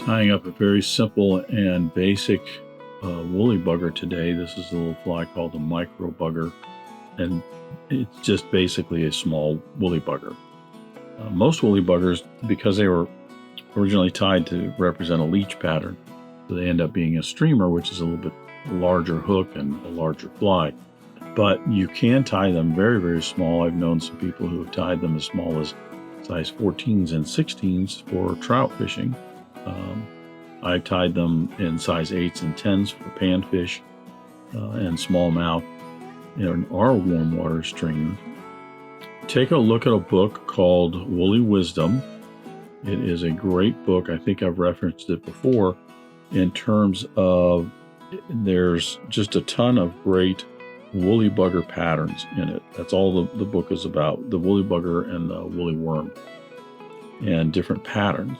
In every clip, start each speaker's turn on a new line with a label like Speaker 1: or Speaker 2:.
Speaker 1: tying up a very simple and basic woolly bugger today. This is a little fly called a micro bugger, and it's just basically a small woolly bugger. Most woolly buggers, because they were originally tied to represent a leech pattern, so they end up being a streamer, which is a little bit larger hook and a larger fly. But you can tie them very, very small. I've known some people who have tied them as small as size 14s and 16s for trout fishing. I've tied them in size 8s and 10s for panfish and smallmouth in our warm water streams. Take a look at a book called Woolly Wisdom. It is a great book. I think I've referenced it before in terms of there's just a ton of great woolly bugger patterns in it. That's all the book is about, the woolly bugger and the woolly worm and different patterns.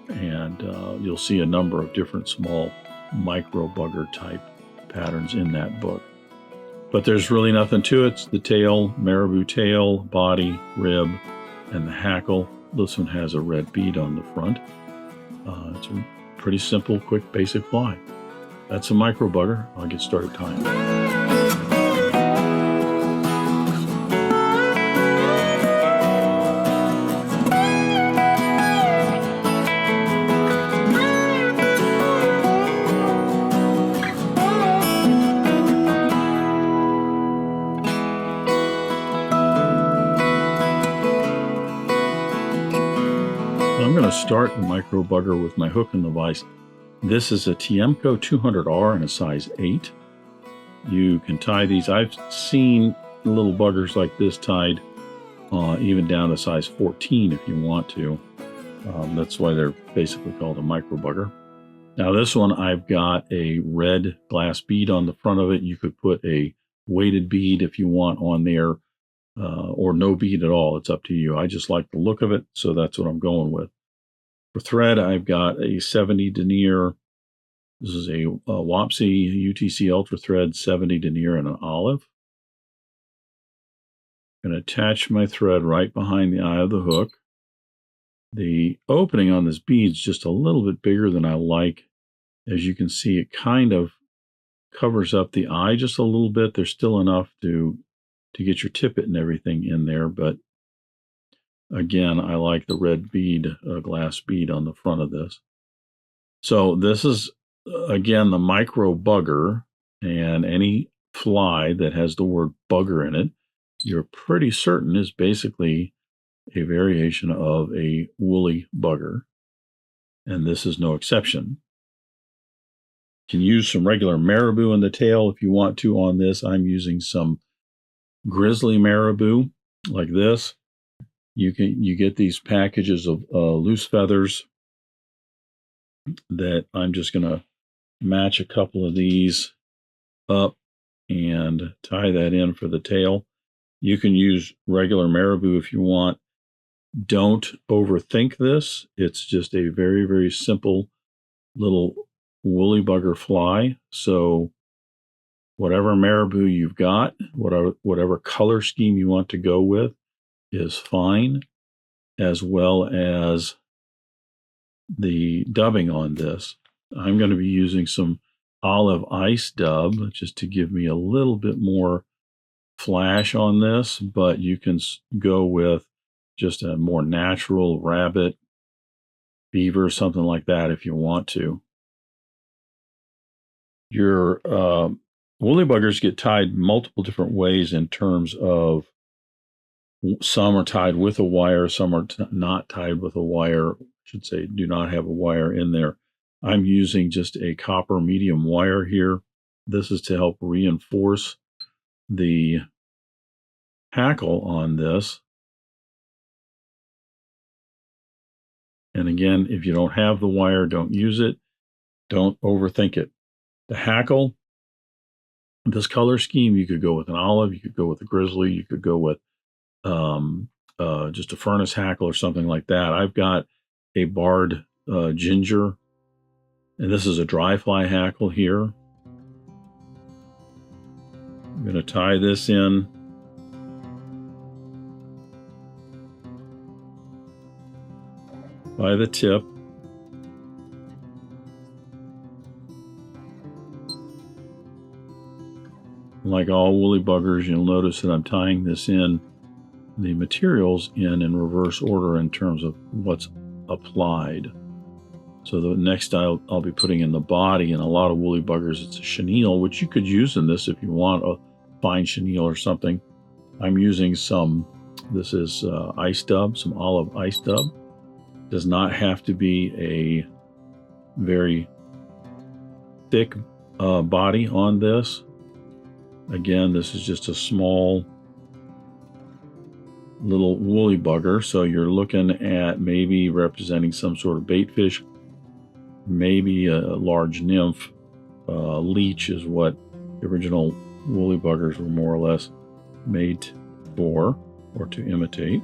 Speaker 1: And you'll see a number of different small micro bugger type patterns in that book. But there's really nothing to it. It's the tail, marabou tail, body, rib, and the hackle. This one has a red bead on the front. It's a pretty simple, quick, basic fly. That's a micro bugger. I'll get started tying. I'm going to start the micro bugger with my hook and the vise. This is a Tiemco 200R in a size 8. You can tie these. I've seen little buggers like this tied even down to size 14 if you want to. That's why they're basically called a micro bugger. Now this one, I've got a red glass bead on the front of it. You could put a weighted bead if you want on there, or no bead at all. It's up to you. I just like the look of it, so that's what I'm going with. For thread, I've got a 70 Denier. This is a Wapsi UTC Ultra Thread 70 Denier and an olive. I'm going to attach my thread right behind the eye of the hook. The opening on this bead is just a little bit bigger than I like. As you can see, it kind of covers up the eye just a little bit. There's still enough to get your tippet and everything in there, but again, I like the red bead, glass bead on the front of this. So this is, again, the micro bugger, and any fly that has the word bugger in it, you're pretty certain is basically a variation of a woolly bugger, and this is no exception. You can use some regular marabou in the tail if you want to on this. I'm using some Grizzly marabou like this. You get these packages of loose feathers that I'm just going to match a couple of these up and tie that in for the tail. You can use regular marabou if you want. Don't overthink this. It's just a very, very simple little woolly bugger fly. So whatever marabou you've got, whatever color scheme you want to go with is fine, as well as the dubbing on this. I'm going to be using some olive ice dub just to give me a little bit more flash on this, but you can go with just a more natural rabbit, beaver, something like that if you want to. Your woolly buggers get tied multiple different ways in terms of some are tied with a wire, some are not tied with a wire. I should say do not have a wire in there. I'm using just a copper medium wire here. This is to help reinforce the hackle on this. And again, if you don't have the wire, don't use it. Don't overthink it. The hackle, this color scheme, you could go with an olive, you could go with a grizzly, you could go with just a furnace hackle or something like that. I've got a barred ginger, and this is a dry fly hackle here. I'm going to tie this in. By the tip. like all woolly buggers, you'll notice that I'm tying this in, the materials in reverse order in terms of what's applied. So the next I'll be putting in the body, and a lot of woolly buggers, it's a chenille, which you could use in this if you want a fine chenille or something. I'm using some, this is ice dub, some olive ice dub. Does not have to be a very thick body on this. Again, this is just a small little woolly bugger, so you're looking at maybe representing some sort of bait fish, maybe a large nymph. Leech is what the original woolly buggers were more or less made for, or to imitate.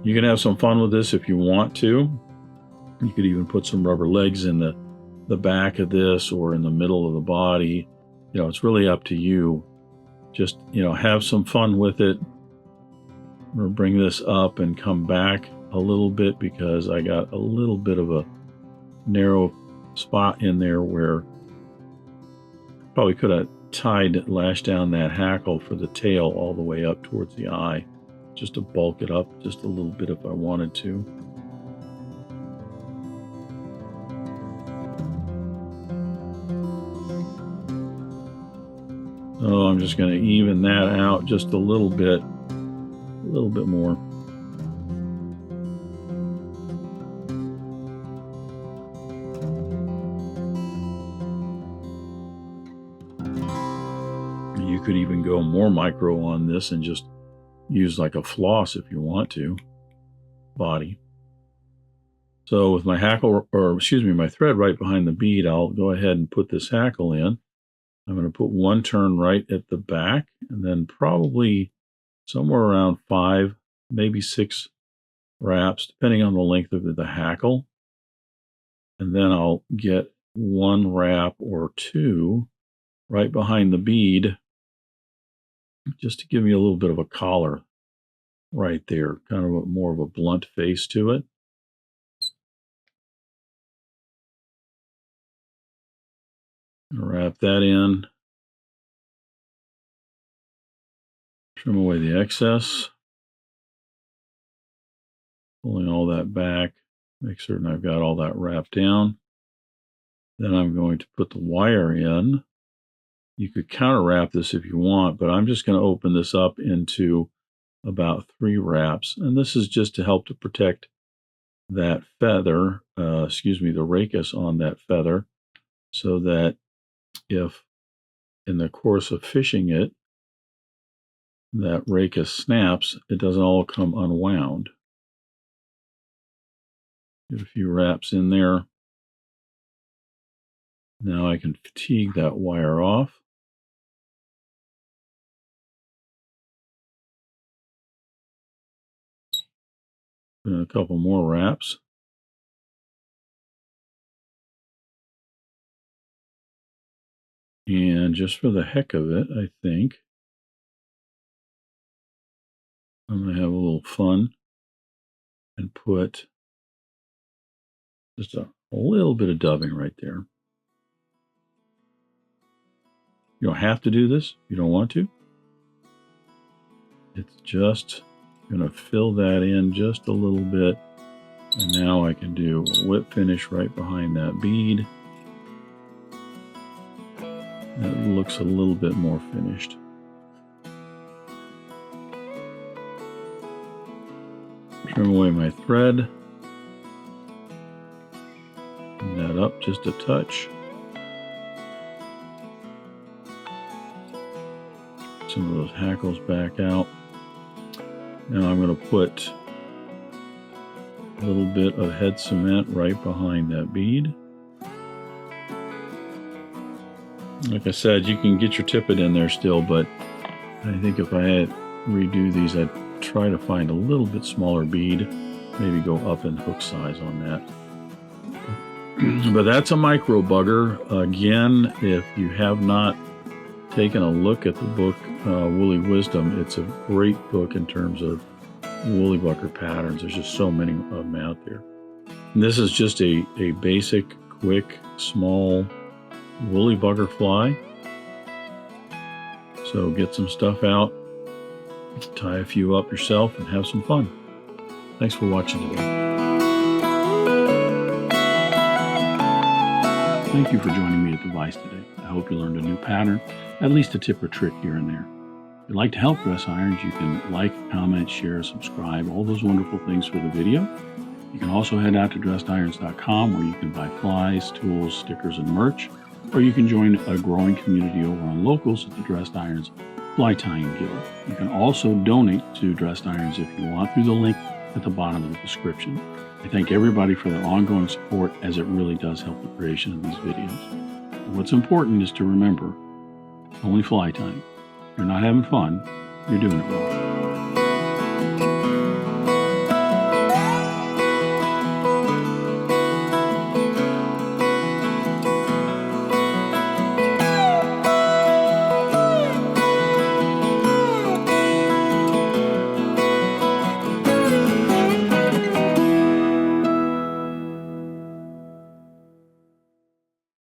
Speaker 1: You can have some fun with this if you want to. You could even put some rubber legs in the back of this or in the middle of the body. You know, it's really up to you. Just, you know, have some fun with it. I'm going to bring this up and come back a little bit because I got a little bit of a narrow spot in there where probably could have lashed down that hackle for the tail all the way up towards the eye, just to bulk it up just a little bit if I wanted to. So I'm just going to even that out just a little bit more. You could even go more micro on this and just use like a floss if you want to, body. So with my hackle, or excuse me, my thread right behind the bead, I'll go ahead and put this hackle in. I'm going to put one turn right at the back, and then probably somewhere around 5, maybe 6 wraps, depending on the length of the hackle. And then I'll get 1 wrap or 2 right behind the bead, just to give me a little bit of a collar right there, kind of more of a blunt face to it. Wrap that in, trim away the excess, pulling all that back, make certain I've got all that wrapped down. Then I'm going to put the wire in. You could counter wrap this if you want, but I'm just going to open this up into about 3 wraps. And this is just to help to protect that feather, the rachis on that feather, so that if in the course of fishing it, that rachis snaps, it doesn't all come unwound. Get a few wraps in there. Now I can fatigue that wire off. Put in a couple more wraps. And just for the heck of it, I think I'm going to have a little fun and put just a little bit of dubbing right there. You don't have to do this if you don't want to. It's just going to fill that in just a little bit. And now I can do a whip finish right behind that bead. That looks a little bit more finished. Trim away my thread. Bring that up just a touch. Some of those hackles back out. Now I'm going to put a little bit of head cement right behind that bead. Like I said, you can get your tippet in there still, but I think if I had redo these, I'd try to find a little bit smaller bead, maybe go up in hook size on that. But that's a micro bugger. Again, if you have not taken a look at the book Woolly Wisdom, it's a great book in terms of woolly bugger patterns. There's just so many of them out there. And this is just a basic, quick, small woolly bugger fly. So get some stuff out, tie a few up yourself, and have some fun. Thanks for watching today. Thank you for joining me at the Vise today. I hope you learned a new pattern, at least a tip or trick here and there. If you'd like to help Dress Irons, you can like, comment, share, subscribe, all those wonderful things for the video. You can also head out to dressedirons.com where you can buy flies, tools, stickers, and merch, or you can join a growing community over on Locals at the Dressed Irons Fly Tying Guild. You can also donate to Dressed Irons if you want through the link at the bottom of the description. I thank everybody for their ongoing support, as it really does help the creation of these videos. And what's important is to remember, only fly tying. If you're not having fun, you're doing it wrong.